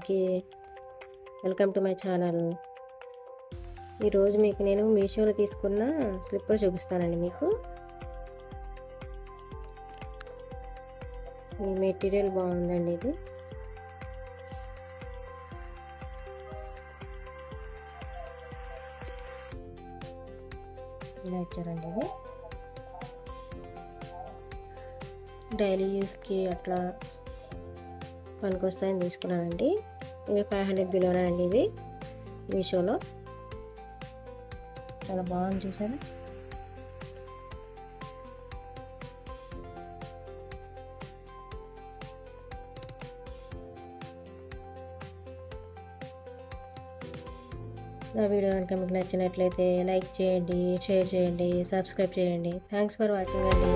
అందరికీ welcome to my channel. ఈరోజు మీకు నేను మీషోలో తీసుకున్న స్లిప్పర్ చూపిస్తానండి. మీకు ఈ మెటీరియల్ బాగుందండి. ఇది ఇలా ఇచ్చారండి. ఇది డైలీ యూస్కి అట్లా పనికొస్తాయని తీసుకున్నానండి. ఇవి 500 బిలోనే అండి. ఇవి మీషోలో చాలా బాగుంది, చూసారా? నా వీడియో కనుక మీకు నచ్చినట్లయితే లైక్ చేయండి, షేర్ చేయండి, సబ్స్క్రైబ్ చేయండి. థ్యాంక్స్ ఫర్ వాచింగ్ అండి.